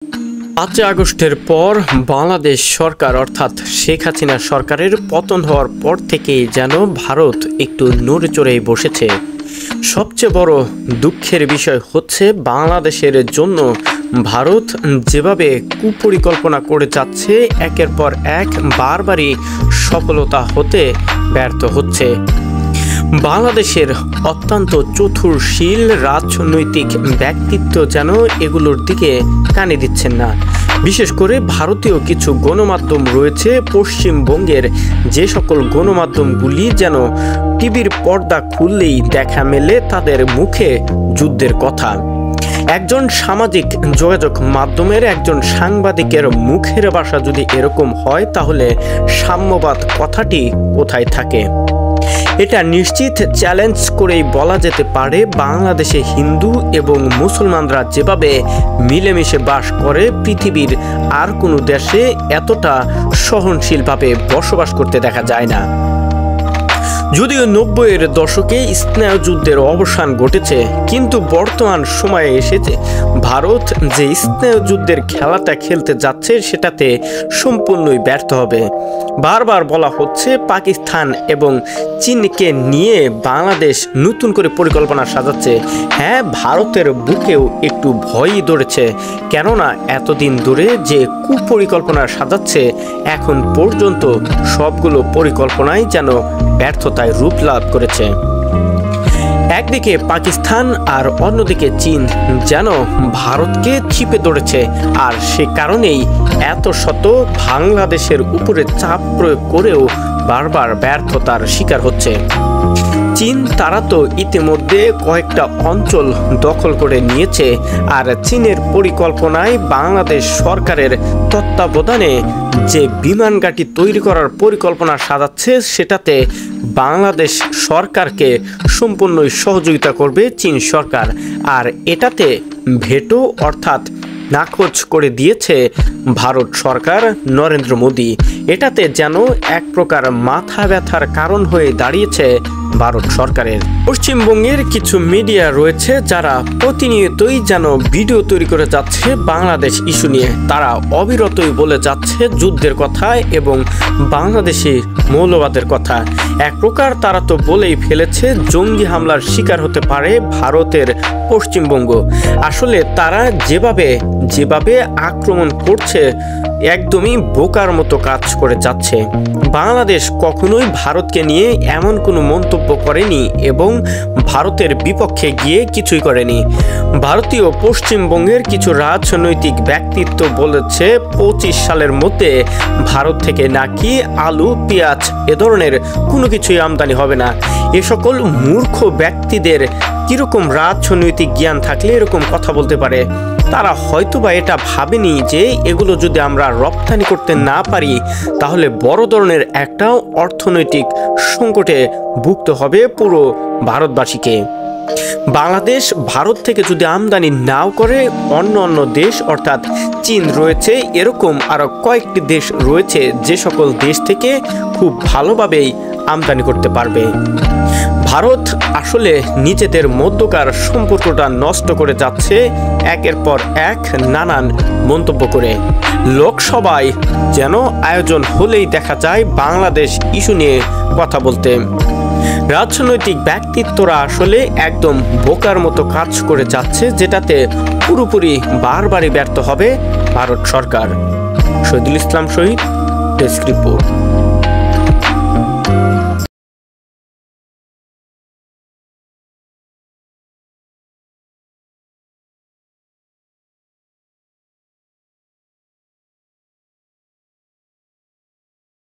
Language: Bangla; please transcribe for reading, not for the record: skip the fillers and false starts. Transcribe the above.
5 আগস্টের পর বাংলাদেশ সরকার অর্থাৎ শেখ হাসিনা সরকারের পতন হওয়ার পর থেকেই যেন ভারত একটু নড়েচড়েই বসেছে। সবচেয়ে বড় দুঃখের বিষয় হচ্ছে বাংলাদেশের জন্য ভারত যেভাবে কুপরিকল্পনা করে যাচ্ছে, একের পর এক বারবারই সফলতা হতে ব্যর্থ হচ্ছে। বাংলাদেশের অত্যন্ত চতুরশীল রাজনৈতিক ব্যক্তিত্ব যেন এগুলোর দিকে কানে দিচ্ছেন না। বিশেষ করে ভারতীয় কিছু গণমাধ্যম রয়েছে, পশ্চিমবঙ্গের যে সকল গণমাধ্যমগুলি যেন টিভির পর্দা খুললেই দেখা মেলে তাদের মুখে যুদ্ধের কথা। একজন সামাজিক যোগাযোগ মাধ্যমের একজন সাংবাদিকের মুখের ভাষা যদি এরকম হয়, তাহলে সাম্যবাদ কথাটি কোথায় থাকে? এটা নিশ্চিত চ্যালেঞ্জ করেই বলা যেতে পারে, বাংলাদেশে হিন্দু এবং মুসলমানরা যেভাবে মিলেমিশে বাস করে পৃথিবীর আর কোনো দেশে এতটা সহনশীলভাবে বসবাস করতে দেখা যায় না। যদিও 90-এর দশকে স্নায়ুযুদ্ধের অবসান ঘটেছে, কিন্তু বর্তমান সময়ে এসেছে ভারত যে স্নায়ুযুদ্ধের খেলাটা খেলতে যাচ্ছে সেটাতে সম্পূর্ণই ব্যর্থ হবে। বারবার বলা হচ্ছে পাকিস্তান এবং চীনকে নিয়ে বাংলাদেশ নতুন করে পরিকল্পনা সাজাচ্ছে। হ্যাঁ, ভারতের বুকেও একটু ভয়ই ধরেছে, কেননা এতদিন ধরে যে কুপরিকল্পনা সাজাচ্ছে এখন পর্যন্ত সবগুলো পরিকল্পনাই যেন ব্যর্থতায় রূপ লাভ করেছে। একদিকে পাকিস্তান আর অন্যদিকে চীন যেন ভারতকে চিপে ধরেছে, আর সে কারণেই এত শত বাংলাদেশের উপরে চাপ প্রয়োগ করেও বারবার ব্যর্থতার শিকার হচ্ছে। চীন তারা তো ইতিমধ্যে কয়েকটা অঞ্চল দখল করে নিয়েছে, আর চীনের পরিকল্পনায় বাংলাদেশ সরকারের তত্ত্বাবধানে যে বিমান ঘাঁটি তৈরি করার পরিকল্পনা সাজাচ্ছে সেটাতে বাংলাদেশ সরকারকে সম্পূর্ণই সহযোগিতা করবে চীন সরকার। আর এটাতে ভেটো অর্থাৎ নাকচ করে দিয়েছে ভারত সরকার, নরেন্দ্র মোদী। এটাতে যেন এক প্রকার মাথা ব্যথার কারণ হয়ে দাঁড়িয়েছে ভারত সরকারের। পশ্চিমবঙ্গের কিছু মিডিয়া রয়েছে যারা প্রতিনিয়তই যেন ভিডিও তৈরি করে যাচ্ছে বাংলাদেশ ইস্যু নিয়ে। তারা অবিরতই বলে যাচ্ছে যুদ্ধের কথা এবং বাংলাদেশি মৌলবাদের কথা। এক প্রকার তারা তো বলেই ফেলেছে জঙ্গি হামলার শিকার হতে পারে ভারতের পশ্চিমবঙ্গ। আসলে তারা যেভাবে আক্রমণ করছে একদমই বোকার মতো কাজ করে যাচ্ছে। বাংলাদেশ কখনোই ভারতকে নিয়ে এমন কোনো মন্তব্য করেনি এবং ভারতের বিপক্ষে গিয়ে কিছুই করেনি। ভারতীয় পশ্চিমবঙ্গের কিছু রাজনৈতিক ব্যক্তিত্ব বলেছে 25 সালের মধ্যে ভারত থেকে নাকি আলু, পেঁয়াজ এ ধরনের কোনো কিছুই আমদানি হবে না। এ সকল মূর্খ ব্যক্তিদের কিরকম রাজনৈতিক জ্ঞান থাকলে এরকম কথা বলতে পারে? তারা হয়তোবা এটা ভাবেনি যে এগুলো যদি আমরা রপ্তানি করতে না পারি তাহলে বড় ধরনের একটা অর্থনৈতিক সংকটে ভুগতে হবে পুরো ভারতবাসীকে। বাংলাদেশ ভারত থেকে যদি আমদানি নাও করে, অন্য দেশ অর্থাৎ চীন রয়েছে, এরকম আরো কয়েকটি দেশ রয়েছে যে সকল দেশ থেকে খুব ভালোভাবেই আমদানি করতে পারবে। ভারত আসলে নিজেদের মধ্যকার সম্পর্কটা নষ্ট করে যাচ্ছে একের পর এক নানান মন্তব্য করে। লোকসভায় যেন আয়োজন হলেই দেখা যায় বাংলাদেশ ইস্যু নিয়ে কথা বলতে। রাজনৈতিক ব্যক্তিত্বরা আসলে একদম বোকার মতো কাজ করে যাচ্ছে, যেটাতে পুরোপুরি বারবারই ব্যর্থ হবে ভারত সরকার। শহীদুল ইসলাম শহীদ, ডেস্ক রিপোর্ট।